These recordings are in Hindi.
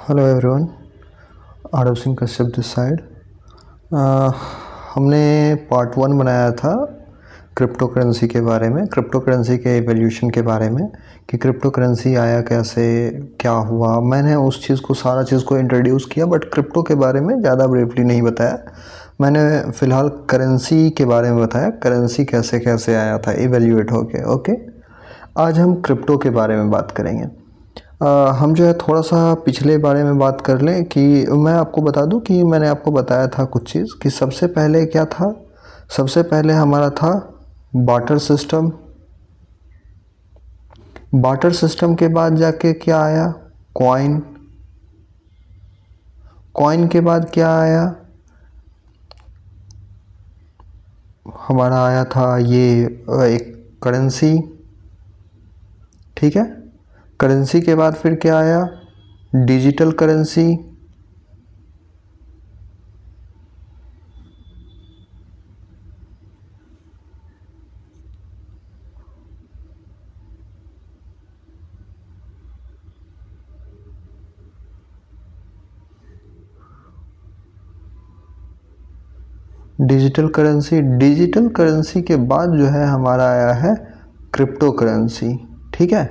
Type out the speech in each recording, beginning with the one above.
Hello everyone, Aarav Singh Kashyap this side. हमने पार्ट 1 बनाया था क्रिप्टो करेंसी के बारे में, क्रिप्टो करेंसी के इवोल्यूशन के बारे में कि क्रिप्टो करेंसी आया कैसे, क्या हुआ। मैंने उस चीज़ को सारा चीज़ को इंट्रोड्यूस किया, बट क्रिप्टो के बारे में ज़्यादा ब्रीफली नहीं बताया। मैंने फ़िलहाल करेंसी के बारे में बताया, करेंसी कैसे कैसे आया था इवेल्यूएट होके। ओके, आज हम क्रिप्टो के बारे में बात करेंगे। हम जो है थोड़ा सा पिछले बारे में बात कर लें कि मैं आपको बता दूं कि मैंने आपको बताया था कुछ चीज़ कि सबसे पहले क्या था। सबसे पहले हमारा था बार्टर सिस्टम। बार्टर सिस्टम के बाद जाके क्या आया, कॉइन। कॉइन के बाद क्या आया, हमारा आया था ये एक करेंसी। ठीक है, करेंसी के बाद फिर क्या आया, digital currency. Digital currency, digital currency के बाद जो है हमारा आया है क्रिप्टो करेंसी। ठीक है,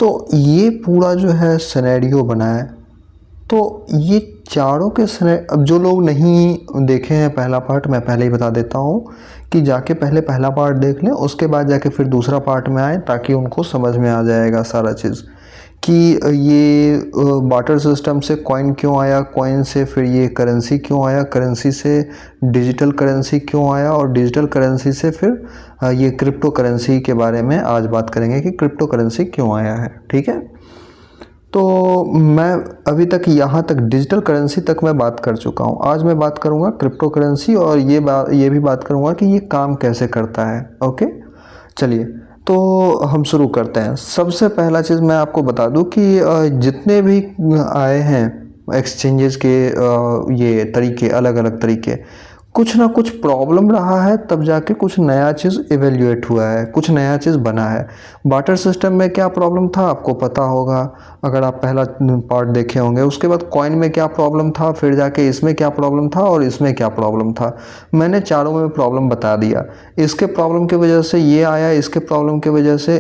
तो ये पूरा जो है सिनेरियो बना है। तो ये चारों के अब जो लोग नहीं देखे हैं पहला पार्ट, मैं पहले ही बता देता हूँ कि जाके पहले पहला पार्ट देख लें, उसके बाद जाके फिर दूसरा पार्ट में आए, ताकि उनको समझ में आ जाएगा सारा चीज़ कि ये बार्टर सिस्टम से कॉइन क्यों आया, कॉइन से फिर ये करेंसी क्यों आया, करेंसी से डिजिटल करेंसी क्यों आया, और डिजिटल करेंसी से फिर ये क्रिप्टो करेंसी के बारे में आज बात करेंगे कि क्रिप्टो करेंसी क्यों आया है। ठीक है, तो मैं अभी तक यहाँ तक डिजिटल करेंसी तक मैं बात कर चुका हूँ। आज मैं बात करूँगा क्रिप्टो करेंसी, और ये भी बात करूँगा कि ये काम कैसे करता है। ओके, चलिए तो हम शुरू करते हैं। सबसे पहला चीज़ मैं आपको बता दूं कि जितने भी आए हैं एक्सचेंजेस के ये तरीके, अलग अलग तरीके, कुछ ना कुछ प्रॉब्लम रहा है, तब जाके कुछ नया चीज़ इवेल्युएट हुआ है, कुछ नया चीज़ बना है। बार्टर सिस्टम में क्या प्रॉब्लम था आपको पता होगा, अगर आप पहला पार्ट देखे होंगे। उसके बाद कॉइन में क्या प्रॉब्लम था, फिर जाके इसमें क्या प्रॉब्लम था, और इसमें क्या प्रॉब्लम था। मैंने चारों में प्रॉब्लम बता दिया। इसके प्रॉब्लम की वजह से ये आया, इसके प्रॉब्लम की वजह से,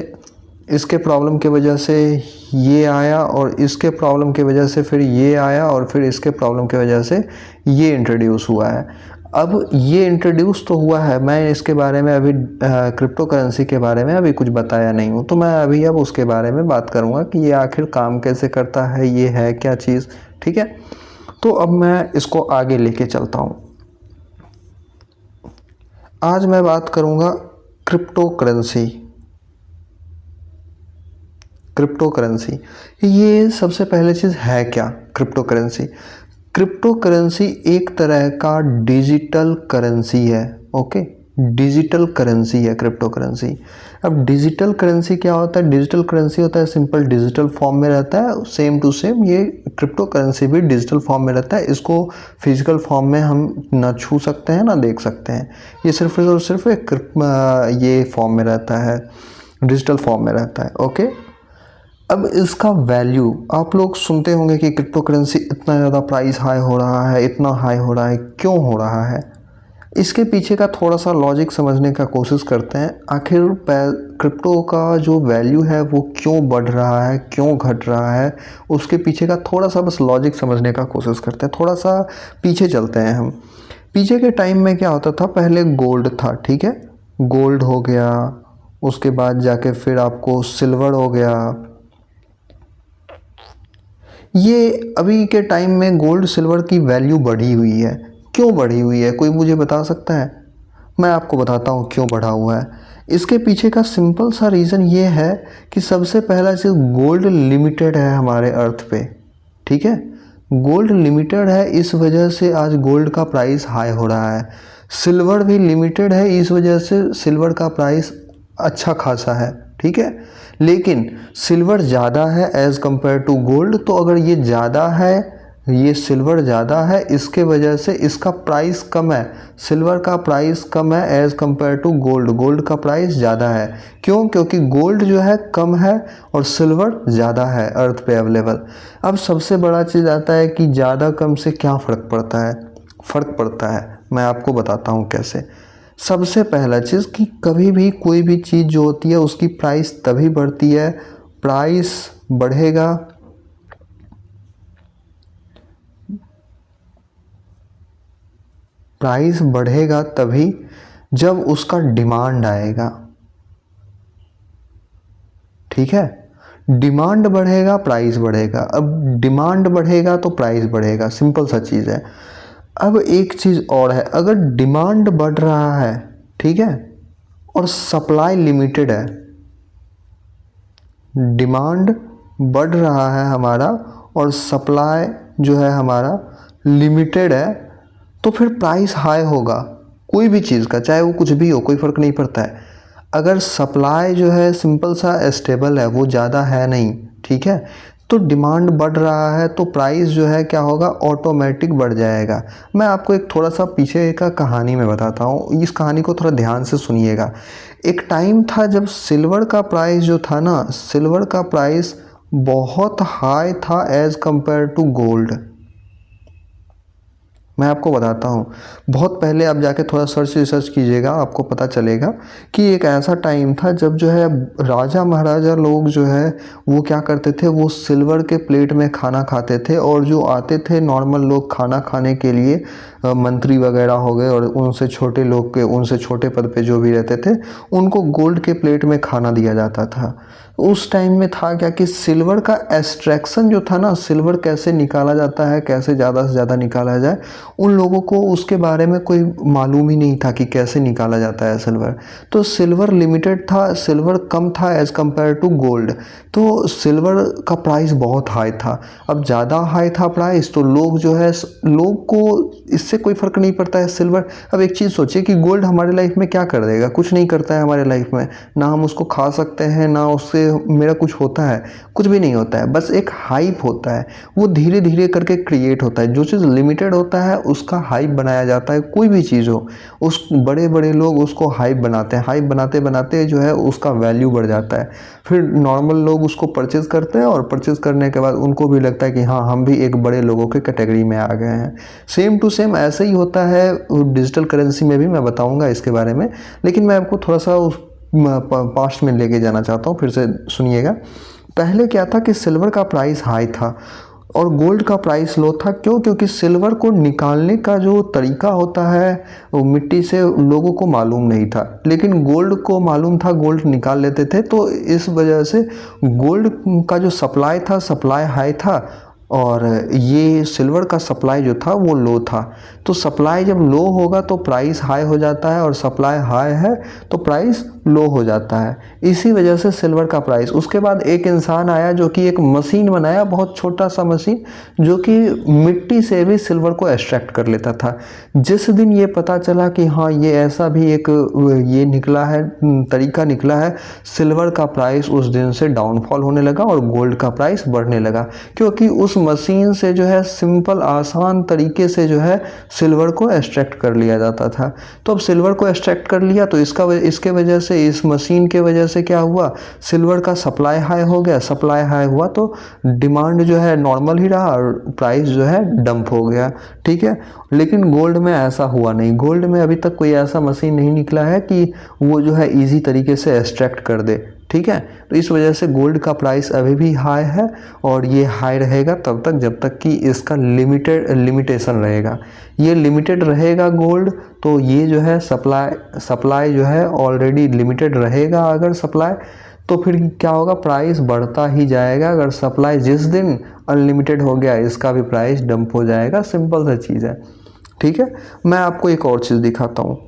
इसके प्रॉब्लम की वजह से ये आया, और इसके प्रॉब्लम की वजह से फिर ये आया, और फिर इसके प्रॉब्लम की वजह से ये इंट्रोड्यूस हुआ है। अब ये इंट्रोड्यूस तो हुआ है, मैं इसके बारे में अभी क्रिप्टो करेंसी के बारे में अभी कुछ बताया नहीं हूँ, तो मैं अभी अब उसके बारे में बात करूँगा कि ये आखिर काम कैसे करता है, ये है क्या चीज़। ठीक है, तो अब मैं इसको आगे लेके चलता हूँ। आज मैं बात करूँगा क्रिप्टो करेंसी। क्रिप्टो करेंसी, ये सबसे पहले चीज़ है क्या क्रिप्टो करेंसी। क्रिप्टो करेंसी एक तरह का डिजिटल करेंसी है। ओके, डिजिटल करेंसी है क्रिप्टो करेंसी। अब डिजिटल करेंसी क्या होता है, डिजिटल करेंसी होता है सिंपल डिजिटल फॉर्म में रहता है, सेम टू सेम ये क्रिप्टो करेंसी भी डिजिटल फॉर्म में रहता है। इसको फिजिकल फॉर्म में हम ना छू सकते हैं ना देख सकते हैं, ये सिर्फ और सिर्फ एक ये फॉर्म में रहता है, डिजिटल फॉर्म में रहता है। ओके, अब इसका वैल्यू आप लोग सुनते होंगे कि क्रिप्टो करेंसी इतना ज़्यादा प्राइस हाई हो रहा है, इतना हाई हो रहा है, क्यों हो रहा है। इसके पीछे का थोड़ा सा लॉजिक समझने का कोशिश करते हैं। आखिर क्रिप्टो का जो वैल्यू है वो क्यों बढ़ रहा है, क्यों घट रहा है, उसके पीछे का थोड़ा सा बस लॉजिक समझने का कोशिश करते हैं। थोड़ा सा पीछे चलते हैं हम। पीछे के टाइम में क्या होता था, पहले गोल्ड था। ठीक है, गोल्ड हो गया, उसके बाद जाके फिर आपको सिल्वर हो गया। ये अभी के टाइम में गोल्ड सिल्वर की वैल्यू बढ़ी हुई है। क्यों बढ़ी हुई है, कोई मुझे बता सकता है। मैं आपको बताता हूँ क्यों बढ़ा हुआ है। इसके पीछे का सिंपल सा रीज़न ये है कि सबसे पहला चीज़, गोल्ड लिमिटेड है हमारे अर्थ पे। ठीक है, गोल्ड लिमिटेड है, इस वजह से आज गोल्ड का प्राइस हाई हो रहा है। सिल्वर भी लिमिटेड है, इस वजह से सिल्वर का प्राइस अच्छा खासा है। ठीक है, लेकिन सिल्वर ज़्यादा है एज़ कंपेयर टू गोल्ड, तो अगर ये ज़्यादा है ये सिल्वर ज़्यादा है, इसके वजह से इसका प्राइस कम है। सिल्वर का प्राइस कम है as compare to gold. Gold का प्राइस ज़्यादा है। क्यों? क्योंकि गोल्ड जो है कम है और सिल्वर ज़्यादा है अर्थ पे अवेलेबल। अब सबसे बड़ा चीज़ आता है कि ज़्यादा कम से क्या फ़र्क पड़ता है। फ़र्क पड़ता है, मैं आपको बताता हूँ कैसे। सबसे पहला चीज़ कि कभी भी कोई भी चीज़ जो होती है उसकी प्राइस तभी बढ़ती है, प्राइस बढ़ेगा प्राइस बढ़ेगा तभी जब उसका डिमांड आएगा। ठीक है, डिमांड बढ़ेगा प्राइस बढ़ेगा। अब डिमांड बढ़ेगा तो प्राइस बढ़ेगा, सिंपल सा चीज़ है। अब एक चीज़ और है, अगर डिमांड बढ़ रहा है, ठीक है, और सप्लाई लिमिटेड है, डिमांड बढ़ रहा है हमारा और सप्लाई जो है हमारा लिमिटेड है, तो फिर प्राइस हाई होगा कोई भी चीज़ का, चाहे वो कुछ भी हो, कोई फ़र्क नहीं पड़ता है। अगर सप्लाई जो है सिंपल सा स्टेबल है, वो ज़्यादा है नहीं, ठीक है, तो डिमांड बढ़ रहा है तो प्राइस जो है क्या होगा, ऑटोमेटिक बढ़ जाएगा। मैं आपको एक थोड़ा सा पीछे का कहानी में बताता हूँ, इस कहानी को थोड़ा ध्यान से सुनिएगा। एक टाइम था जब सिल्वर का प्राइस जो था ना, सिल्वर का प्राइस बहुत हाई था एज़ कंपेयर टू गोल्ड। मैं आपको बताता हूँ, बहुत पहले आप जाके थोड़ा रिसर्च कीजिएगा, आपको पता चलेगा कि एक ऐसा टाइम था जब जो है राजा महाराजा लोग जो है वो क्या करते थे, वो सिल्वर के प्लेट में खाना खाते थे, और जो आते थे नॉर्मल लोग खाना खाने के लिए, मंत्री वगैरह हो गए और उनसे छोटे लोग के, उनसे छोटे पद पे जो भी रहते थे, उनको गोल्ड के प्लेट में खाना दिया जाता था। उस टाइम में था क्या कि सिल्वर का एक्सट्रैक्शन जो था ना, सिल्वर कैसे निकाला जाता है, कैसे ज़्यादा से ज़्यादा निकाला जाए, उन लोगों को उसके बारे में कोई मालूम ही नहीं था कि कैसे निकाला जाता है सिल्वर। तो सिल्वर लिमिटेड था, सिल्वर कम था एज़ कम्पेयर टू गोल्ड, तो सिल्वर का प्राइस बहुत हाई था। अब ज़्यादा हाई था प्राइस, तो लोग जो है, लोग को इससे कोई फ़र्क नहीं पड़ता है सिल्वर। अब एक चीज़ सोचिए कि गोल्ड हमारे लाइफ में क्या कर देगा, कुछ नहीं करता है हमारे लाइफ में, ना हम उसको खा सकते हैं, ना उससे मेरा कुछ होता है, कुछ भी नहीं होता है, बस एक हाइप होता है, वो धीरे धीरे करके क्रिएट होता है। जो चीज़ लिमिटेड होता है उसका हाइप बनाया जाता है, कोई भी चीज़ हो, उस बड़े बड़े लोग उसको हाइप बनाते हैं, हाइप बनाते बनाते जो है उसका वैल्यू बढ़ जाता है, फिर नॉर्मल लोग उसको परचेज़ करते हैं, और परचेज़ करने के बाद उनको भी लगता है कि हाँ, हम भी एक बड़े लोगों के कैटेगरी में आ गए हैं। सेम टू सेम ऐसे ही होता है डिजिटल करेंसी में भी, मैं बताऊंगा इसके बारे में, लेकिन मैं आपको थोड़ा सा उस पास्ट में लेके जाना चाहता हूँ, फिर से सुनिएगा। पहले क्या था कि सिल्वर का प्राइस हाई था और गोल्ड का प्राइस लो था। क्यों? क्योंकि सिल्वर को निकालने का जो तरीका होता है वो मिट्टी से लोगों को मालूम नहीं था, लेकिन गोल्ड को मालूम था, गोल्ड निकाल लेते थे। तो इस वजह से गोल्ड का जो सप्लाई था, सप्लाई हाई था, और ये सिल्वर का सप्लाई जो था वो लो था। तो सप्लाई जब लो होगा तो प्राइस हाई हो जाता है, और सप्लाई हाई है तो प्राइस लो हो जाता है। इसी वजह से सिल्वर का प्राइस। उसके बाद एक इंसान आया जो कि एक मशीन बनाया, बहुत छोटा सा मशीन, जो कि मिट्टी से भी सिल्वर को एक्सट्रैक्ट कर लेता था। जिस दिन ये पता चला कि हाँ, ये ऐसा भी एक ये निकला है, तरीका निकला है, सिल्वर का प्राइस उस दिन से डाउनफॉल होने लगा और गोल्ड का प्राइस बढ़ने लगा। क्योंकि उस मशीन से जो है सिंपल आसान तरीके से जो है सिल्वर को एक्सट्रैक्ट कर लिया जाता था। तो अब सिल्वर को एक्सट्रैक्ट कर लिया तो इसके वजह से, इस मशीन के वजह से क्या हुआ, सिल्वर का सप्लाई हाई हो गया। सप्लाई हाई हुआ तो डिमांड जो है नॉर्मल ही रहा और प्राइस जो है डंप हो गया। ठीक है, लेकिन गोल्ड में ऐसा हुआ नहीं। गोल्ड में अभी तक कोई ऐसा मशीन नहीं निकला है कि वो जो है ईजी तरीके से एक्सट्रैक्ट कर दे। ठीक है, तो इस वजह से गोल्ड का प्राइस अभी भी हाई है, और ये हाई रहेगा तब तक जब तक कि इसका लिमिटेशन रहेगा। ये लिमिटेड रहेगा गोल्ड, तो ये जो है सप्लाई जो है ऑलरेडी लिमिटेड रहेगा। अगर सप्लाई, तो फिर क्या होगा, प्राइस बढ़ता ही जाएगा। अगर सप्लाई जिस दिन अनलिमिटेड हो गया, इसका भी प्राइस डंप हो जाएगा। सिंपल सा चीज़ है। ठीक है, मैं आपको एक और चीज़ दिखाता हूँ।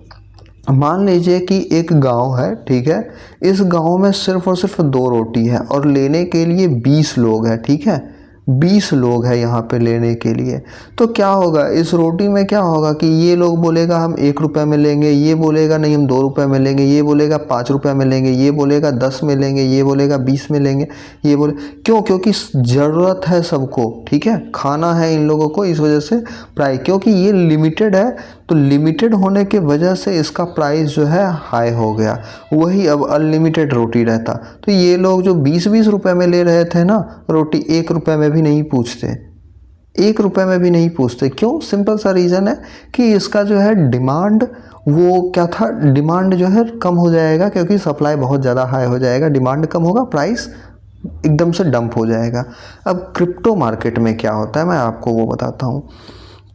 मान लीजिए कि एक गांव है, ठीक है, इस गांव में सिर्फ और सिर्फ 2 रोटी है और लेने के लिए 20 लोग हैं। ठीक है, 20 लोग हैं यहाँ पे लेने के लिए। तो क्या होगा इस रोटी में, क्या होगा कि ये लोग बोलेगा हम 1 रुपये में लेंगे, ये बोलेगा नहीं हम 2 रुपये में लेंगे, ये बोलेगा 5 रुपये में लेंगे, ये बोलेगा 10 में लेंगे, ये बोलेगा 20 में लेंगे, ये बोले क्यों? क्योंकि ज़रूरत है सबको, ठीक है, खाना है इन लोगों को, इस वजह से प्राइस, क्योंकि ये लिमिटेड है तो लिमिटेड होने के वजह से इसका प्राइस जो है हाई हो गया। वही अब अनलिमिटेड रोटी रहता तो ये लोग जो 20-20 रुपये में ले रहे थे ना रोटी, 1 रुपये में भी नहीं पूछते, 1 रुपये में भी नहीं पूछते। क्यों? सिंपल सा रीज़न है कि इसका जो है डिमांड, वो क्या था, डिमांड जो है कम हो जाएगा, क्योंकि सप्लाई बहुत ज़्यादा हाई हो जाएगा, डिमांड कम होगा, प्राइस एकदम से डंप हो जाएगा। अब क्रिप्टो मार्केट में क्या होता है मैं आपको वो बताता हूँ।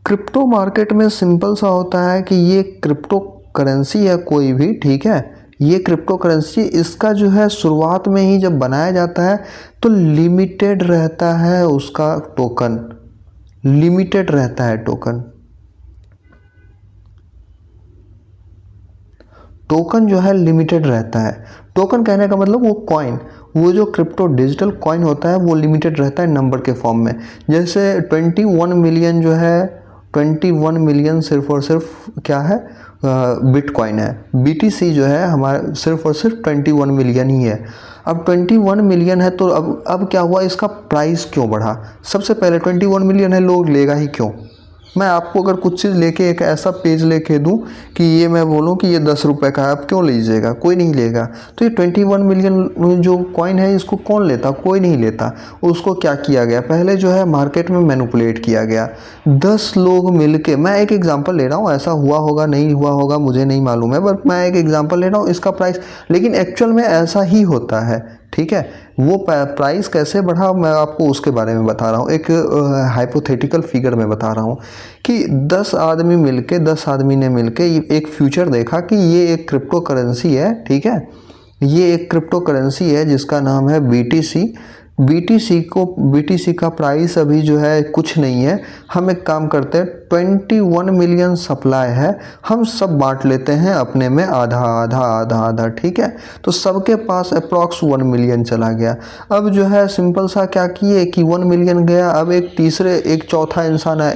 क्रिप्टो मार्केट में सिंपल सा होता है कि ये क्रिप्टो करेंसी है कोई भी, ठीक है, ये क्रिप्टो करेंसी, इसका जो है शुरुआत में ही जब बनाया जाता है तो लिमिटेड रहता है उसका टोकन, लिमिटेड रहता है टोकन। टोकन जो है लिमिटेड रहता है। टोकन कहने का मतलब वो कॉइन, वो जो क्रिप्टो डिजिटल कॉइन होता है वो लिमिटेड रहता है नंबर के फॉर्म में। जैसे 21 मिलियन जो है, 21 मिलियन सिर्फ और सिर्फ क्या है, बिटकॉइन है। BTC जो है हमारा सिर्फ और सिर्फ 21 मिलियन ही है। अब 21 मिलियन है तो अब क्या हुआ, इसका प्राइस क्यों बढ़ा? सबसे पहले 21 मिलियन है, लोग लेगा ही क्यों? मैं आपको अगर कुछ चीज़ लेके एक ऐसा पेज लेके दूं कि ये मैं बोलूं कि ये 10 रुपये का है, आप क्यों लीजिएगा? कोई नहीं लेगा। तो ये 21 मिलियन जो कॉइन है इसको कौन लेता? कोई नहीं लेता। उसको क्या किया गया, पहले जो है मार्केट में मैनिपुलेट किया गया। 10 लोग मिलके, मैं एक एग्जांपल ले रहा हूँ, ऐसा हुआ होगा नहीं हुआ होगा मुझे नहीं मालूम है, बट मैं एक एग्जांपल ले रहा हूँ इसका प्राइस, लेकिन एक्चुअल में ऐसा ही होता है, ठीक है। वो प्राइस कैसे बढ़ा मैं आपको उसके बारे में बता रहा हूँ, एक हाइपोथेटिकल फिगर में बता रहा हूँ कि 10 आदमी मिलके, 10 आदमी ने मिलके एक फ्यूचर देखा कि ये एक क्रिप्टो करेंसी है, ठीक है, ये एक क्रिप्टो करेंसी है जिसका नाम है BTC। BTC का प्राइस अभी जो है कुछ नहीं है। हम एक काम करते हैं, 21 मिलियन सप्लाई है, हम सब बांट लेते हैं अपने में आधा आधा आधा आधा, ठीक है। तो सबके पास अप्रॉक्स 1 मिलियन चला गया। अब जो है सिंपल सा क्या किए कि 1 मिलियन गया, अब एक चौथा इंसान आया,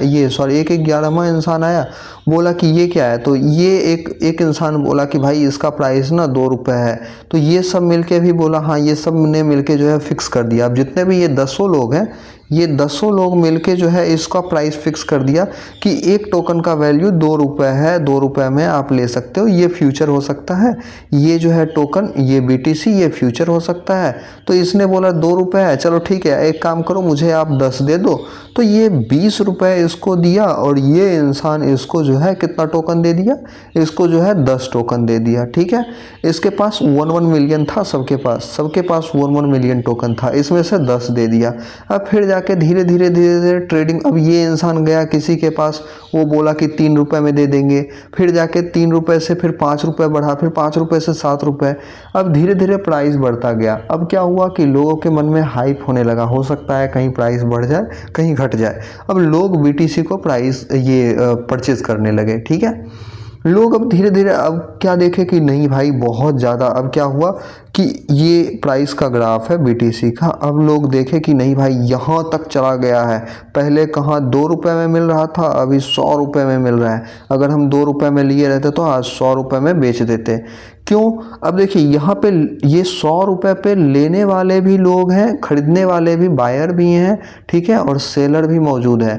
एक 11वां इंसान आया, बोला कि ये क्या है, तो ये एक इंसान बोला कि भाई इसका प्राइस ना 2 रुपये है। तो ये सब मिलके भी बोला हाँ, ये सब ने मिलके जो है फिक्स कर दिया। अब जितने भी ये 10 लोग हैं, ये 10 लोग मिलके जो है इसका प्राइस फिक्स कर दिया कि एक टोकन का वैल्यू 2 रुपये है, 2 रुपये में आप ले सकते हो, ये फ्यूचर हो सकता है, ये जो है टोकन, ये BTC, ये फ्यूचर हो सकता है। तो इसने बोला 2 रुपये है, चलो ठीक है, एक काम करो मुझे आप 10 दे दो। तो ये 20 रुपये इसको दिया और ये इंसान इसको जो है कितना टोकन दे दिया, इसको जो है 10 टोकन दे दिया, ठीक है। इसके पास 1 मिलियन था, सबके पास 1 मिलियन टोकन था, इसमें से 10 दे दिया। अब फिर जाके धीरे धीरे ट्रेडिंग, अब ये इंसान गया किसी के पास, वो बोला कि 3 रुपये में दे देंगे, फिर जाके 3 रुपये से फिर 5 रुपये बढ़ा, फिर 5 रुपये से 7 रुपये, अब धीरे धीरे प्राइस बढ़ता गया। अब क्या हुआ कि लोगों के मन में हाइप होने लगा, हो सकता है कहीं प्राइस बढ़ जाए कहीं घट जाए। अब लोग BTC को प्राइस ये परचेज करने लगे, ठीक है। लोग अब धीरे धीरे अब क्या देखे कि नहीं भाई बहुत ज़्यादा, अब क्या हुआ कि ये प्राइस का ग्राफ है BTC का, अब लोग देखे कि नहीं भाई यहाँ तक चला गया है, पहले कहाँ 2 रुपये में मिल रहा था, अभी 100 रुपये में मिल रहा है। अगर हम 2 रुपये में लिए रहते तो आज 100 रुपये में बेच देते। क्यों? अब देखिए यहाँ पे ये 100 रुपये पे लेने वाले भी लोग हैं, खरीदने वाले भी, बायर भी हैं, ठीक है, और सेलर भी मौजूद है।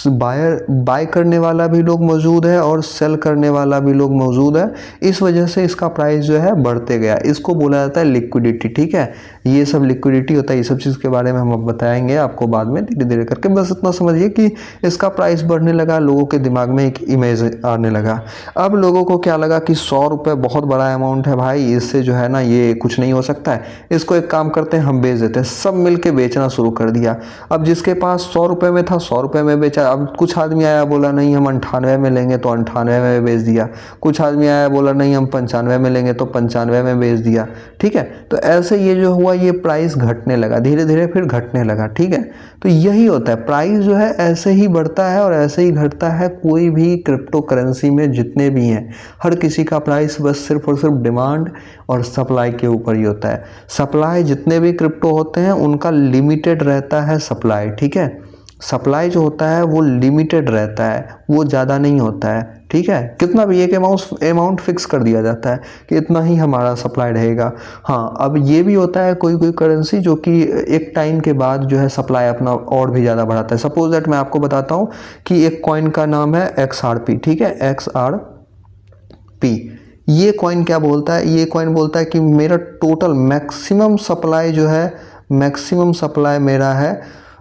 बाय करने वाला भी लोग मौजूद है और सेल करने वाला भी लोग मौजूद है। इस वजह से इसका प्राइस जो है बढ़ते गया। इसको बोला जाता है लिक्विडिटी, ठीक है। ये सब लिक्विडिटी होता है, ये सब चीज़ के बारे में हम अब बताएंगे आपको बाद में धीरे धीरे करके। बस इतना समझिए कि इसका प्राइस बढ़ने लगा, लोगों के दिमाग में एक इमेज आने लगा। अब लोगों को क्या लगा कि 100 रुपये बहुत बड़ा अमाउंट है भाई, इससे जो है ना ये कुछ नहीं हो सकता है, इसको एक काम करते हैं हम बेच देते हैं। सब मिलके बेचना शुरू कर दिया। अब जिसके पास 100 रुपये में था 100 रुपये में बेचा। अब कुछ आदमी आया बोला नहीं हम 98 में लेंगे तो 98 में बेच दिया। कुछ आदमी आया बोला नहीं हम 95 में लेंगे तो 95 में बेच दिया, ठीक है। तो ऐसे ये जो हुआ ये प्राइस घटने लगा, धीरे धीरे फिर घटने लगा, ठीक है। तो यही होता है, प्राइस जो है ऐसे ही बढ़ता है और ऐसे ही घटता है। कोई भी क्रिप्टो करेंसी में जितने भी हैं, हर किसी का प्राइस बस सिर्फ और सिर्फ डिमांड और सप्लाई के ऊपर ही होता है। सप्लाई, जितने भी क्रिप्टो होते हैं उनका लिमिटेड रहता है सप्लाई, ठीक है। सप्लाई जो होता है वो लिमिटेड रहता है, वो ज़्यादा नहीं होता है, ठीक है। कितना भी एक अमाउंट फिक्स कर दिया जाता है कि इतना ही हमारा सप्लाई रहेगा। हाँ, अब ये भी होता है कोई कोई करेंसी जो कि एक टाइम के बाद जो है सप्लाई अपना और भी ज़्यादा बढ़ाता है। सपोज दैट मैं आपको बताता हूँ कि एक कॉइन का नाम है XRP, ठीक है, XRP। ये कॉइन क्या बोलता है, ये कॉइन बोलता है कि मेरा टोटल मैक्सिमम सप्लाई जो है, मैक्सिमम सप्लाई मेरा है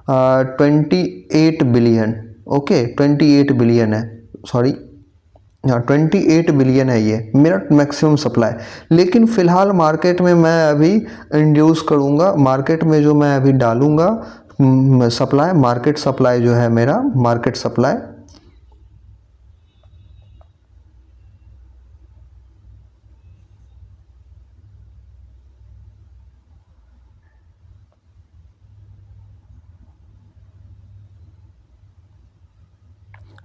28 बिलियन, ओके 28 बिलियन है, सॉरी 28 बिलियन है ये मेरा मैक्सिमम सप्लाई। लेकिन फ़िलहाल मार्केट में मैं अभी इंड्यूस करूँगा, मार्केट में जो मैं अभी डालूँगा सप्लाई, मार्केट सप्लाई जो है मेरा, मार्केट सप्लाई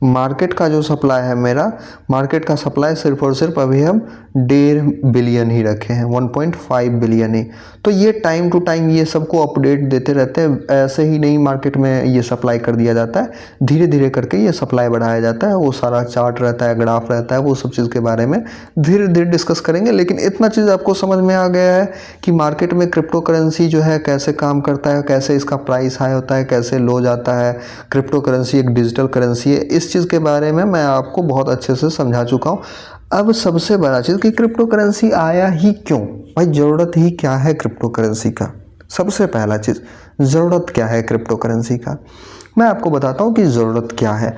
मार्केट का जो सप्लाई है मेरा, मार्केट का सप्लाई सिर्फ और सिर्फ अभी हम 1.5 बिलियन ही रखे हैं, 1.5 बिलियन ही। तो ये टाइम टू टाइम ये सबको अपडेट देते रहते हैं, ऐसे ही नहीं मार्केट में ये सप्लाई कर दिया जाता है, धीरे धीरे करके ये सप्लाई बढ़ाया जाता है। वो सारा चार्ट रहता है, ग्राफ रहता है, वो सब चीज़ के बारे में धीरे धीरे डिस्कस करेंगे। लेकिन इतना चीज़ आपको समझ में आ गया है कि मार्केट में क्रिप्टो करेंसी जो है कैसे काम करता है, कैसे इसका प्राइस हाई होता है, कैसे लो जाता है। क्रिप्टो करेंसी एक डिजिटल करेंसी है, इस चीज़ के बारे में मैं आपको बहुत अच्छे से समझा चुका हूँ। अब सबसे बड़ा चीज़ कि क्रिप्टो करेंसी आया ही क्यों, भाई ज़रूरत ही क्या है क्रिप्टो करेंसी का। सबसे पहला चीज़, ज़रूरत क्या है क्रिप्टो करेंसी का, मैं आपको बताता हूँ कि ज़रूरत क्या है।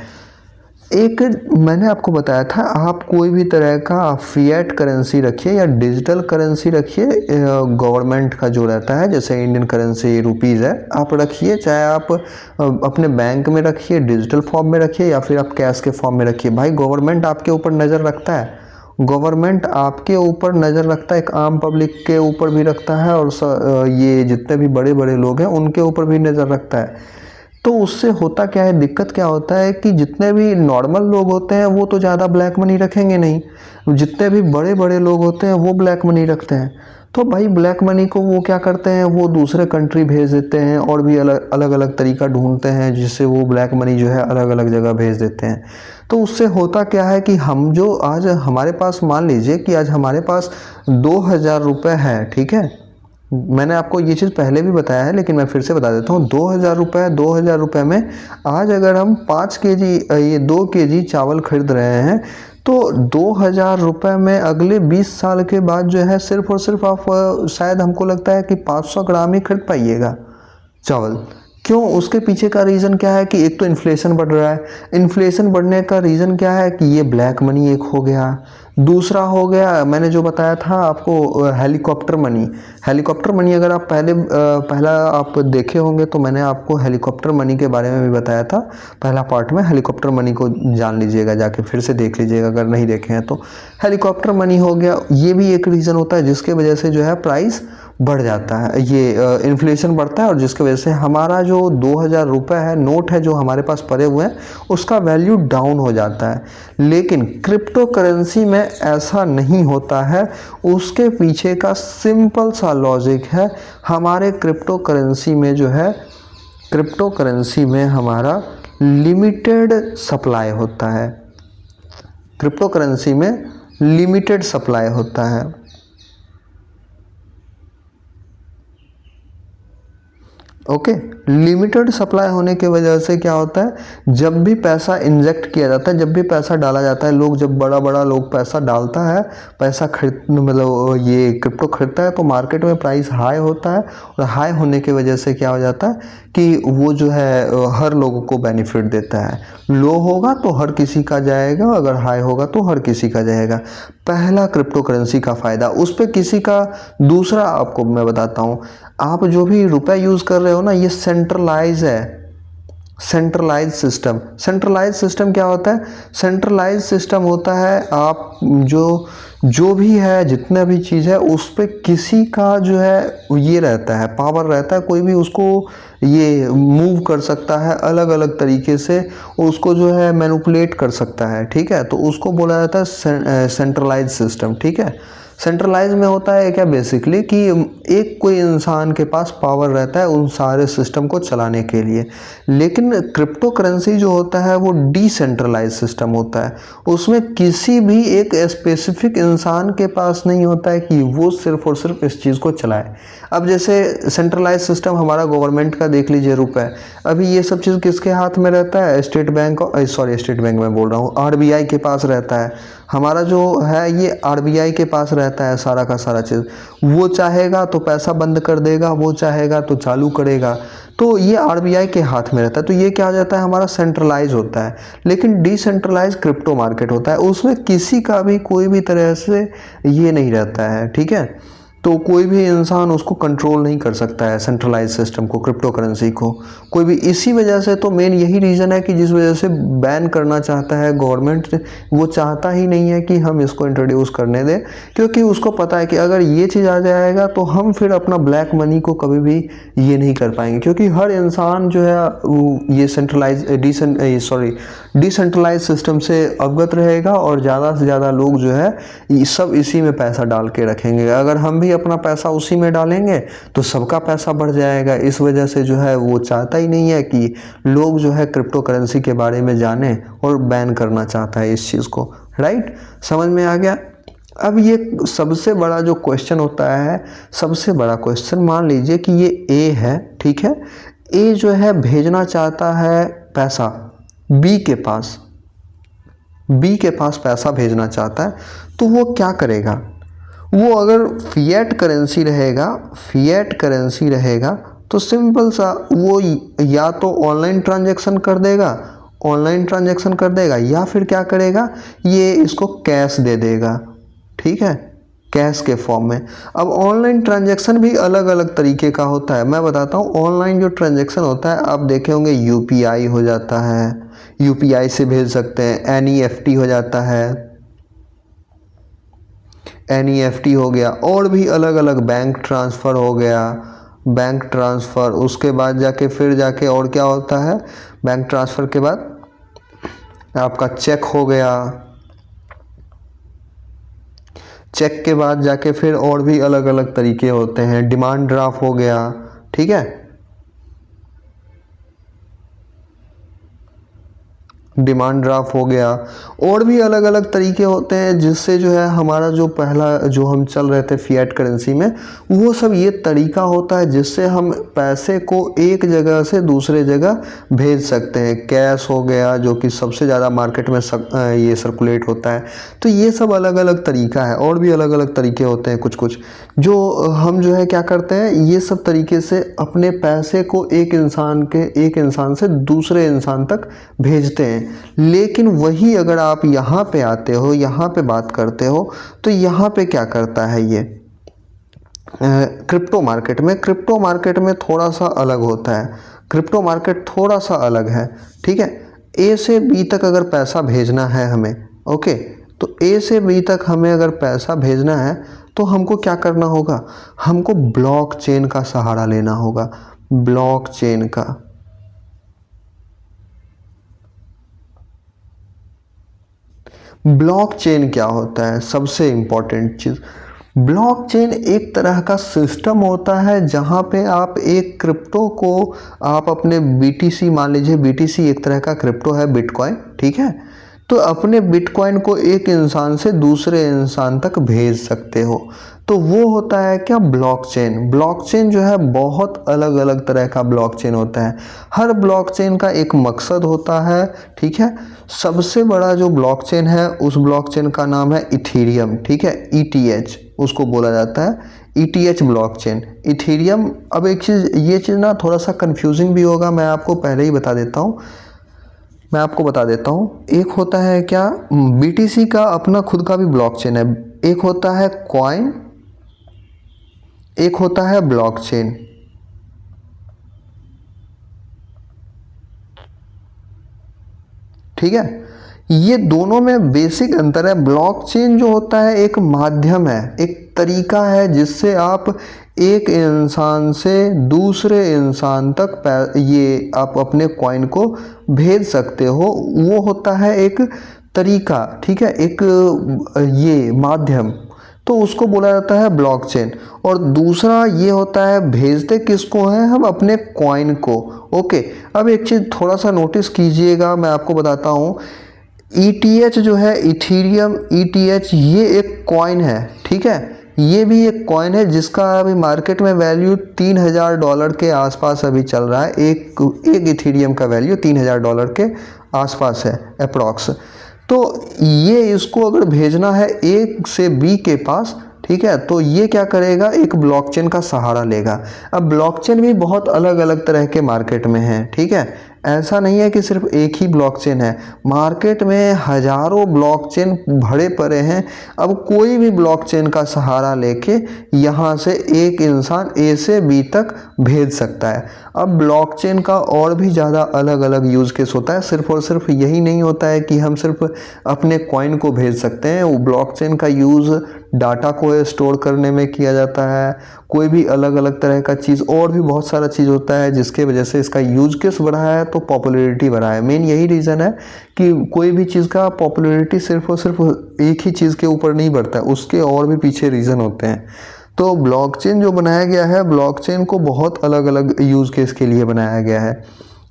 एक मैंने आपको बताया था, आप कोई भी तरह का फिएट करेंसी रखिए या डिजिटल करेंसी रखिए, गवर्नमेंट का जो रहता है, जैसे इंडियन करेंसी रुपीज़ है, आप रखिए, चाहे आप अपने बैंक में रखिए, डिजिटल फॉर्म में रखिए, या फिर आप कैश के फॉर्म में रखिए। भाई गवर्नमेंट आपके ऊपर नज़र रखता है, गवर्नमेंट आपके ऊपर नज़र रखता है, एक आम पब्लिक के ऊपर भी रखता है, और ये जितने भी बड़े बड़े लोग हैं उनके ऊपर भी नज़र रखता है। तो उससे होता क्या है, दिक्कत क्या होता है कि जितने भी नॉर्मल लोग होते हैं वो तो ज़्यादा ब्लैक मनी रखेंगे नहीं, जितने भी बड़े बड़े लोग होते हैं वो ब्लैक मनी रखते हैं। तो भाई ब्लैक मनी को वो क्या करते हैं, वो दूसरे कंट्री भेज देते हैं, और भी अलग अलग अलग तरीका ढूंढते हैं जिससे वो ब्लैक मनी जो है अलग अलग जगह भेज देते हैं। तो उससे होता क्या है कि हम जो आज हमारे पास, मान लीजिए कि आज हमारे पास 2000 रुपये है, ठीक है, मैंने आपको ये चीज़ पहले भी बताया है लेकिन मैं फिर से बता देता हूँ। 2000 रुपये में आज अगर हम 5 केजी ये 2 केजी चावल खरीद रहे हैं, तो 2000 रुपये में अगले 20 साल के बाद जो है सिर्फ और सिर्फ आप शायद हमको लगता है कि 500 ग्राम ही खरीद पाइएगा चावल। क्यों, उसके पीछे का रीज़न क्या है कि एक तो इन्फ्लेशन बढ़ रहा है, इन्फ्लेशन बढ़ने का रीज़न क्या है कि ये ब्लैक मनी एक हो गया, दूसरा हो गया मैंने जो बताया था आपको हेलीकॉप्टर मनी। हेलीकॉप्टर मनी अगर आप पहला आप देखे होंगे तो मैंने आपको हेलीकॉप्टर मनी के बारे में भी बताया था, पहला पार्ट में। हेलीकॉप्टर मनी को जान लीजिएगा, जाके फिर से देख लीजिएगा अगर नहीं देखे हैं तो। हेलीकॉप्टर मनी हो गया, ये भी एक रीज़न होता है जिसके वजह से जो है प्राइस बढ़ जाता है, ये इन्फ्लेशन बढ़ता है, और जिसकी वजह से हमारा जो 2000 रुपये है, नोट है जो हमारे पास पड़े हुए हैं, उसका वैल्यू डाउन हो जाता है। लेकिन क्रिप्टो करेंसी में ऐसा नहीं होता है, उसके पीछे का सिंपल सा लॉजिक है। हमारे क्रिप्टो करेंसी में जो है, क्रिप्टो करेंसी में हमारा लिमिटेड सप्लाई होता है, क्रिप्टो करेंसी में लिमिटेड सप्लाई होता है। ओके, लिमिटेड सप्लाई होने की वजह से क्या होता है, जब भी पैसा इंजेक्ट किया जाता है, जब भी पैसा डाला जाता है, लोग जब बड़ा बड़ा लोग पैसा डालता है, पैसा खरीद मतलब ये क्रिप्टो खरीदता है, तो मार्केट में प्राइस हाई होता है, और हाई होने की वजह से क्या हो जाता है कि वो जो है हर लोगों को बेनिफिट देता है। लो होगा तो हर किसी का जाएगा, अगर हाई होगा तो हर किसी का जाएगा। पहला क्रिप्टो करेंसी का फ़ायदा, उस पर किसी का। दूसरा आपको मैं बताता हूँ, आप जो भी रुपया यूज़ कर रहे हो ना, ये सेंट्रलाइज है, सेंट्रलाइज सिस्टम। सेंट्रलाइज सिस्टम क्या होता है, सेंट्रलाइज सिस्टम होता है आप जो जो भी है, जितना भी चीज़ है, उस पे किसी का जो है ये रहता है, पावर रहता है, कोई भी उसको ये मूव कर सकता है अलग अलग तरीके से, उसको जो है मैनिपुलेट कर सकता है, ठीक है। तो उसको बोला जाता है सेंट्रलाइज सिस्टम, ठीक है। सेंट्रलाइज में होता है क्या बेसिकली कि एक कोई इंसान के पास पावर रहता है उन सारे सिस्टम को चलाने के लिए। लेकिन क्रिप्टो करेंसी जो होता है वो डिसेंट्रलाइज सिस्टम होता है, उसमें किसी भी एक स्पेसिफिक इंसान के पास नहीं होता है कि वो सिर्फ और सिर्फ इस चीज़ को चलाए। अब जैसे सेंट्रलाइज सिस्टम हमारा गवर्नमेंट का देख लीजिए, रुपए, अभी ये सब चीज़ किसके हाथ में रहता है? स्टेट बैंक में बोल रहा हूँ, आरबीआई के पास रहता है। हमारा जो है ये आरबीआई के पास रहता है सारा का सारा चीज़। वो चाहेगा तो पैसा बंद कर देगा, वो चाहेगा तो चालू करेगा। तो ये आरबीआई के हाथ में रहता है। तो ये क्या हो जाता है, हमारा सेंट्रलाइज होता है। लेकिन डिसेंट्रलाइज क्रिप्टो मार्केट होता है, उसमें किसी का भी कोई भी तरह से ये नहीं रहता है, ठीक है। तो कोई भी इंसान उसको कंट्रोल नहीं कर सकता है, सेंट्रलाइज सिस्टम को, क्रिप्टो करेंसी को कोई भी। इसी वजह से तो मेन यही रीज़न है कि जिस वजह से बैन करना चाहता है गवर्नमेंट, वो चाहता ही नहीं है कि हम इसको इंट्रोड्यूस करने दें, क्योंकि उसको पता है कि अगर ये चीज़ आ जाएगा तो हम फिर अपना ब्लैक मनी को कभी भी ये नहीं कर पाएंगे। क्योंकि हर इंसान जो है ये डिसेंट्रलाइज सिस्टम से अवगत रहेगा और ज़्यादा से ज़्यादा लोग जो है सब इसी में पैसा डाल के रखेंगे। अगर हम भी अपना पैसा उसी में डालेंगे तो सबका पैसा बढ़ जाएगा। इस वजह से जो है वो चाहता ही नहीं है कि लोग जो है क्रिप्टो करेंसी के बारे में जाने, और बैन करना चाहता है इस चीज़ को। राइट, समझ में आ गया। अब ये सबसे बड़ा जो क्वेश्चन होता है, सबसे बड़ा क्वेश्चन, मान लीजिए कि ये ए है, ठीक है। ए जो है भेजना चाहता है पैसा बी के पास, बी के पास पैसा भेजना चाहता है, तो वो क्या करेगा? वो अगर फिएट करेंसी रहेगा तो सिंपल सा वो या तो ऑनलाइन ट्रांजैक्शन कर देगा, या फिर क्या करेगा, ये इसको कैश दे देगा, ठीक है, कैश के फॉर्म में। अब ऑनलाइन ट्रांजैक्शन भी अलग अलग तरीके का होता है, मैं बताता हूँ। ऑनलाइन जो ट्रांजैक्शन होता है, आप देखे होंगे यूपीआई हो जाता है, यूपीआई से भेज सकते हैं, एनईएफटी हो जाता है, एनईएफटी हो गया, और भी अलग अलग, बैंक ट्रांसफ़र हो गया, बैंक ट्रांसफ़र, उसके बाद जाके और क्या होता है, बैंक ट्रांसफ़र के बाद आपका चेक हो गया, चेक के बाद जाके फिर और भी अलग अलग तरीके होते हैं, डिमांड ड्राफ्ट हो गया, ठीक है, डिमांड ड्राफ्ट हो गया, और भी अलग अलग तरीके होते हैं, जिससे जो है हमारा जो पहला जो हम चल रहे थे फिएट करेंसी में, वो सब ये तरीका होता है जिससे हम पैसे को एक जगह से दूसरे जगह भेज सकते हैं। कैश हो गया जो कि सबसे ज़्यादा मार्केट में ये सर्कुलेट होता है। तो ये सब अलग अलग तरीका है, और भी अलग अलग तरीके होते हैं कुछ कुछ, जो हम जो है क्या करते हैं, ये सब तरीके से अपने पैसे को एक इंसान से दूसरे इंसान तक भेजते हैं। लेकिन वही अगर आप यहाँ पे आते हो, यहाँ पे बात करते हो, तो यहाँ पे क्या करता है ये क्रिप्टो मार्केट में थोड़ा सा अलग होता है। क्रिप्टो मार्केट थोड़ा सा अलग है, ठीक है। ए से बी तक अगर पैसा भेजना है हमें, ओके, तो ए से बी तक हमें अगर पैसा भेजना है तो हमको क्या करना होगा, हमको ब्लॉकचेन का सहारा लेना होगा, ब्लॉकचेन का। ब्लॉकचेन क्या होता है, सबसे इम्पॉर्टेंट चीज़, ब्लॉकचेन एक तरह का सिस्टम होता है जहाँ पे आप एक क्रिप्टो को आप अपने बीटीसी, मान लीजिए बीटीसी एक तरह का क्रिप्टो है, बिटकॉइन, ठीक है, तो अपने बिटकॉइन को एक इंसान से दूसरे इंसान तक भेज सकते हो। तो वो होता है क्या, ब्लॉकचेन। ब्लॉकचेन जो है बहुत अलग अलग तरह का ब्लॉकचेन होता है, हर ब्लॉकचेन का एक मकसद होता है, ठीक है। सबसे बड़ा जो ब्लॉकचेन है उस ब्लॉकचेन का नाम है इथेरियम, ठीक है, ईटीएच उसको बोला जाता है, ईटीएच ब्लॉकचेन, इथेरियम। अब एक चीज़, ये चीज़ ना थोड़ा सा कंफ्यूजिंग भी होगा, मैं आपको पहले ही बता देता हूँ, एक होता है क्या, बीटीसी का अपना खुद का भी ब्लॉकचेन है, एक होता है कॉइन, एक होता है ब्लॉकचेन, ठीक है। ये दोनों में बेसिक अंतर है। ब्लॉकचेन जो होता है एक माध्यम है, एक तरीका है जिससे आप एक इंसान से दूसरे इंसान तक ये आप अपने कॉइन को भेज सकते हो। वो होता है एक तरीका, ठीक है, एक ये माध्यम, तो उसको बोला जाता है ब्लॉकचेन। और दूसरा ये होता है भेजते किसको हैं हम, अपने कॉइन को। ओके, अब एक चीज़ थोड़ा सा नोटिस कीजिएगा, मैं आपको बताता हूँ। ETH जो है, इथीरियम ETH, ये एक कॉइन है, ठीक है, ये भी एक कॉइन है जिसका अभी मार्केट में वैल्यू $3000 के आसपास अभी चल रहा है। एक इथीरियम का वैल्यू $3000 के आसपास है अप्रॉक्स। तो ये इसको अगर भेजना है A से B के पास, ठीक है, तो ये क्या करेगा, एक ब्लॉकचेन का सहारा लेगा। अब ब्लॉकचेन भी बहुत अलग अलग तरह के मार्केट में है, ठीक है, ऐसा नहीं है कि सिर्फ एक ही ब्लॉकचेन है, मार्केट में हजारों ब्लॉकचेन भरे पड़े हैं। अब कोई भी ब्लॉकचेन का सहारा लेके यहाँ से एक इंसान A से B तक भेज सकता है। अब ब्लॉकचेन का और भी ज़्यादा अलग अलग यूज़ केस होता है, सिर्फ और सिर्फ यही नहीं होता है कि हम सिर्फ अपने कॉइन को भेज सकते हैं। वो ब्लॉकचेन का यूज़ डाटा को स्टोर करने में किया जाता है, कोई भी अलग अलग तरह का चीज़, और भी बहुत सारा चीज़ होता है जिसके वजह से इसका यूज केस बढ़ा है, तो पॉपुलैरिटी बढ़ा है। मेन यही रीज़न है कि कोई भी चीज़ का पॉपुलैरिटी सिर्फ और सिर्फ एक ही चीज़ के ऊपर नहीं बढ़ता है, उसके और भी पीछे रीज़न होते हैं। तो ब्लॉकचेन जो बनाया गया है, ब्लॉकचेन को बहुत अलग अलग यूज़ केस के लिए बनाया गया है।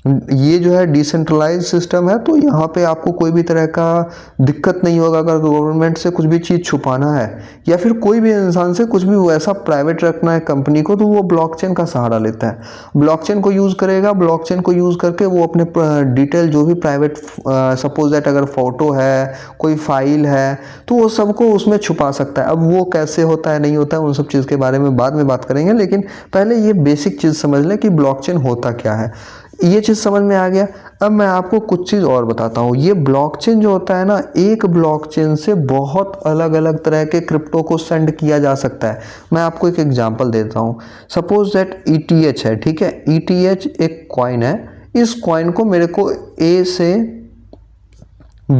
ये जो है डिसेंट्रलाइज सिस्टम है, तो यहाँ पे आपको कोई भी तरह का दिक्कत नहीं होगा अगर गवर्नमेंट से कुछ भी चीज़ छुपाना है या फिर कोई भी इंसान से कुछ भी वैसा प्राइवेट रखना है कंपनी को, तो वो ब्लॉकचेन का सहारा लेता है, ब्लॉकचेन को यूज़ करेगा। ब्लॉकचेन को यूज़ करके वो अपने डिटेल जो भी प्राइवेट, सपोज दैट अगर फोटो है, कोई फाइल है, तो वो सबको उसमें छुपा सकता है। अब वो कैसे होता है नहीं होता है उन सब चीज़ के बारे में बाद में बात करेंगे, लेकिन पहले ये बेसिक चीज़ समझ लें कि ब्लॉकचेन होता क्या है। ये चीज़ समझ में आ गया। अब मैं आपको कुछ चीज़ और बताता हूँ। ये ब्लॉकचेन जो होता है ना, एक ब्लॉकचेन से बहुत अलग अलग तरह के क्रिप्टो को सेंड किया जा सकता है। मैं आपको एक एग्जांपल देता हूँ। सपोज दैट ETH है, ठीक है, ETH एक कॉइन है। इस कॉइन को मेरे को A से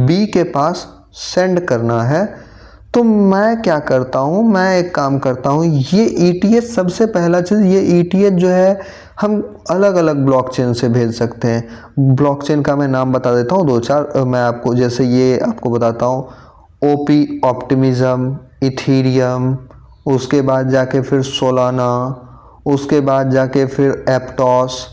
B के पास सेंड करना है, तो मैं क्या करता हूँ, मैं एक काम करता हूँ, ये ETH सबसे पहला चीज़, ये ETH जो है हम अलग अलग ब्लॉकचेन से भेज सकते हैं। ब्लॉकचेन का मैं नाम बता देता हूँ दो चार, मैं आपको, जैसे ये आपको बताता हूँ, OP ऑप्टिमिज्म, इथीरियम, उसके बाद जाके फिर सोलाना, उसके बाद जाके फिर एप्टॉस,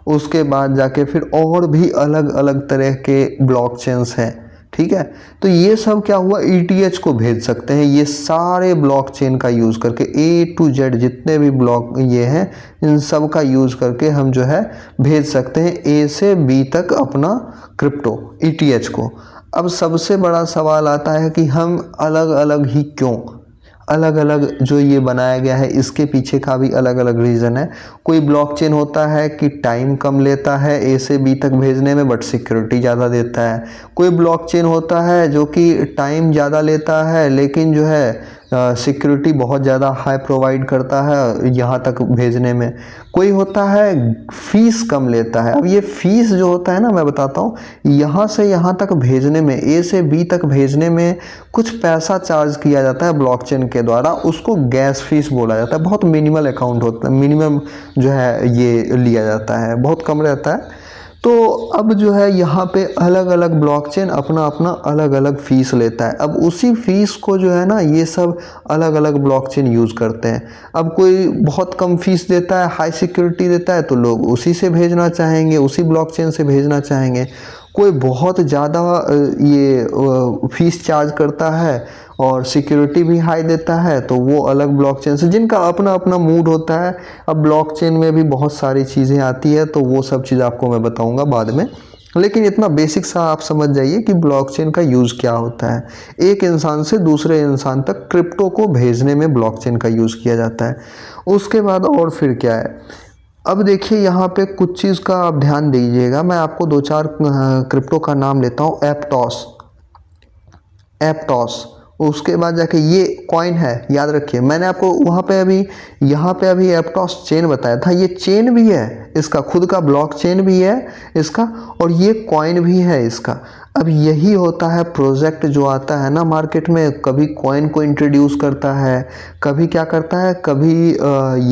उसके बाद जाके फिर और भी अलग अलग तरह के ब्लॉकचेन्स हैं, ठीक है। तो ये सब क्या हुआ, ETH को भेज सकते हैं। ये सारे ब्लॉकचेन का यूज़ करके A to Z जितने भी ब्लॉक ये हैं, इन सब का यूज़ करके हम जो है भेज सकते हैं A से B तक अपना क्रिप्टो ETH को। अब सबसे बड़ा सवाल आता है कि हम अलग अलग ही क्यों, अलग अलग जो ये बनाया गया है इसके पीछे का भी अलग अलग रीज़न है। कोई ब्लॉकचेन होता है कि टाइम कम लेता है A से B तक भेजने में, बट सिक्योरिटी ज़्यादा देता है। कोई ब्लॉकचेन होता है जो कि टाइम ज़्यादा लेता है लेकिन जो है सिक्योरिटी बहुत ज़्यादा हाई प्रोवाइड करता है यहाँ तक भेजने में। कोई होता है फ़ीस कम लेता है। अब ये फ़ीस जो होता है ना, मैं बताता हूँ, यहाँ से यहाँ तक भेजने में, A से B तक भेजने में कुछ पैसा चार्ज किया जाता है ब्लॉकचेन के द्वारा, उसको गैस फीस बोला जाता है। बहुत मिनिमल अकाउंट होता है, मिनिमम जो है ये लिया जाता है, बहुत कम रहता है। तो अब जो है यहाँ पे अलग अलग ब्लॉकचेन अपना अपना अलग अलग फ़ीस लेता है। अब उसी फ़ीस को जो है ना, ये सब अलग अलग ब्लॉकचेन यूज़ करते हैं। अब कोई बहुत कम फीस देता है, हाई सिक्योरिटी देता है, तो लोग उसी से भेजना चाहेंगे, उसी ब्लॉकचेन से भेजना चाहेंगे। कोई बहुत ज़्यादा ये फीस चार्ज करता है और सिक्योरिटी भी हाई देता है, तो वो अलग ब्लॉकचेन से, जिनका अपना अपना मूड होता है। अब ब्लॉकचेन में भी बहुत सारी चीज़ें आती है, तो वो सब चीज़ आपको मैं बताऊंगा बाद में, लेकिन इतना बेसिक सा आप समझ जाइए कि ब्लॉकचेन का यूज़ क्या होता है। एक इंसान से दूसरे इंसान तक क्रिप्टो को भेजने में ब्लॉकचेन का यूज़ किया जाता है। उसके बाद और फिर क्या है, अब देखिए यहाँ पे कुछ चीज़ का आप ध्यान दीजिएगा। मैं आपको दो चार क्रिप्टो का नाम लेता हूँ। एप्टॉस, उसके बाद जाके ये कॉइन है, याद रखिए, मैंने आपको वहाँ पे अभी यहाँ पे अभी एप्टॉस चेन बताया था। ये चेन भी है, इसका खुद का ब्लॉक चेन भी है इसका, और ये कॉइन भी है इसका। अब यही होता है प्रोजेक्ट जो आता है ना मार्केट में, कभी कॉइन को इंट्रोड्यूस करता है, कभी क्या करता है, कभी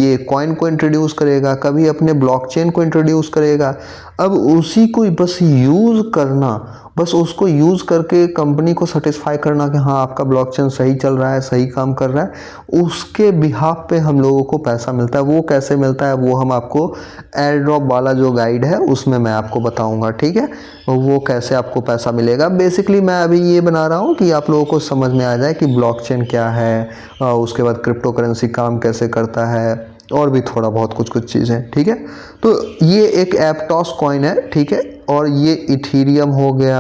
ये कॉइन को इंट्रोड्यूस करेगा, कभी अपने ब्लॉकचेन को इंट्रोड्यूस करेगा। अब उसी को बस यूज़ करना, बस उसको यूज़ करके कंपनी को सेटिस्फाई करना कि हाँ आपका ब्लॉकचेन सही चल रहा है, सही काम कर रहा है, उसके बिहाफ पे हम लोगों को पैसा मिलता है। वो कैसे मिलता है वो हम आपको एयर ड्रॉप वाला जो गाइड है उसमें मैं आपको बताऊंगा, ठीक है। वो कैसे आपको पैसा मिलेगा। बेसिकली मैं अभी ये बना रहा हूँ कि आप लोगों को समझ में आ जाए कि ब्लॉकचेन क्या है, उसके बाद क्रिप्टो करेंसी काम कैसे करता है, और भी थोड़ा बहुत कुछ चीज़ें, ठीक है। तो ये एक एप्टॉस कॉइन है, ठीक है, और ये इथीरियम हो गया।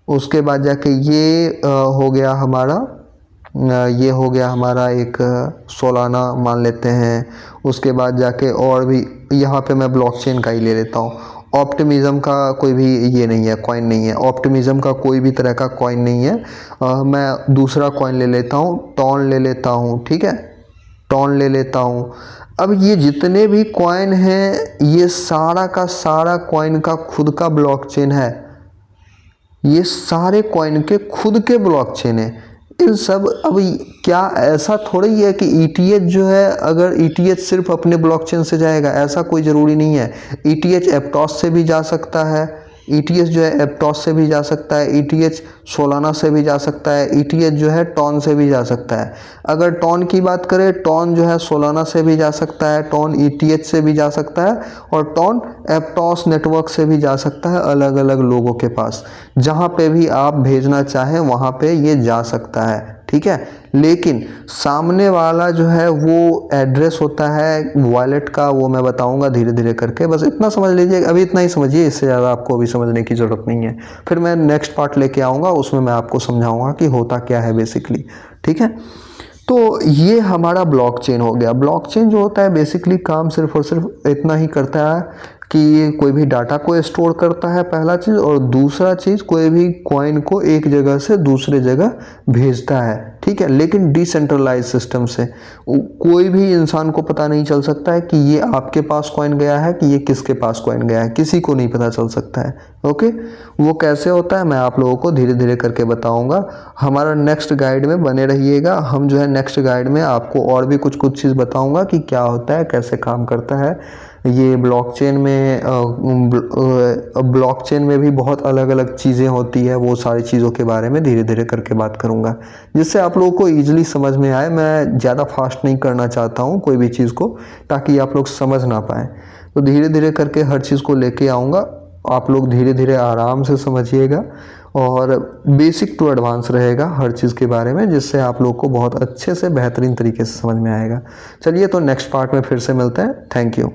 उसके बाद जाके ये हो गया हमारा, ये हो गया हमारा एक सोलाना मान लेते हैं। उसके बाद जाके और भी यहाँ पे मैं ब्लॉकचेन का ही ले लेता हूँ। ऑप्टिमिज्म का कोई भी ये नहीं है, कॉइन नहीं है। ऑप्टिमिज्म का कोई भी तरह का कॉइन नहीं है। मैं दूसरा कॉइन ले लेता हूँ, टॉन ले लेता हूँ, ठीक है, टॉन ले लेता हूँ। अब ये जितने भी कॉइन हैं ये सारा का सारा कॉइन का खुद का ब्लॉकचेन है। ये सारे कॉइन के खुद के ब्लॉकचेन है इन सब। अब क्या ऐसा थोड़ा ही है कि ईटीएच जो है, अगर ईटीएच सिर्फ अपने ब्लॉकचेन से जाएगा, ऐसा कोई ज़रूरी नहीं है। ईटीएच एप्टॉस से भी जा सकता है, ईटीएच जो है एप्टॉस से भी जा सकता है, ईटीएच सोलाना से भी जा सकता है, ईटीएच जो है टॉन से भी जा सकता है। अगर टॉन की बात करें, टॉन जो है सोलाना से भी जा सकता है, टॉन ईटीएच से भी जा सकता है, और टॉन एप्टॉस नेटवर्क से भी जा सकता है, अलग अलग लोगों के पास। जहाँ पे भी आप भेजना चाहें वहाँ पे ये जा सकता है, ठीक है। लेकिन सामने वाला जो है वो एड्रेस होता है वॉलेट का, वो मैं बताऊंगा धीरे धीरे करके। बस इतना समझ लीजिए, अभी इतना ही समझिए, इससे ज़्यादा आपको अभी समझने की ज़रूरत नहीं है। फिर मैं नेक्स्ट पार्ट लेके आऊँगा, उसमें मैं आपको समझाऊंगा कि होता क्या है बेसिकली, ठीक है। तो ये हमारा ब्लॉकचेन हो गया। ब्लॉकचेन जो होता है बेसिकली काम सिर्फ और सिर्फ इतना ही करता है कि ये कोई भी डाटा को स्टोर करता है, पहला चीज़, और दूसरा चीज़ कोई भी कॉइन को एक जगह से दूसरे जगह भेजता है, ठीक है, लेकिन डिसेंट्रलाइज सिस्टम से। कोई भी इंसान को पता नहीं चल सकता है कि ये आपके पास कॉइन गया है कि ये किसके पास कॉइन गया है, किसी को नहीं पता चल सकता है। ओके, वो कैसे होता है मैं आप लोगों को धीरे धीरे करके बताऊंगा। हमारा नेक्स्ट गाइड में बने रहिएगा। हम जो है नेक्स्ट गाइड में आपको और भी कुछ चीज़ बताऊंगा कि क्या होता है, कैसे काम करता है ये ब्लॉकचेन में। ब्लॉकचेन में भी बहुत अलग अलग चीज़ें होती है, वो सारी चीज़ों के बारे में धीरे धीरे करके बात करूँगा, जिससे आप लोगों को ईजिली समझ में आए। मैं ज़्यादा फास्ट नहीं करना चाहता हूँ कोई भी चीज़ को, ताकि आप लोग समझ ना पाएँ। तो धीरे धीरे करके हर चीज़ को लेके आऊँगा। आप लोग धीरे धीरे आराम से समझिएगा, और बेसिक टू एडवांस रहेगा हर चीज़ के बारे में, जिससे आप लोग को बहुत अच्छे से बेहतरीन तरीके से समझ में आएगा। चलिए, तो नेक्स्ट पार्ट में फिर से मिलते हैं। Thank you.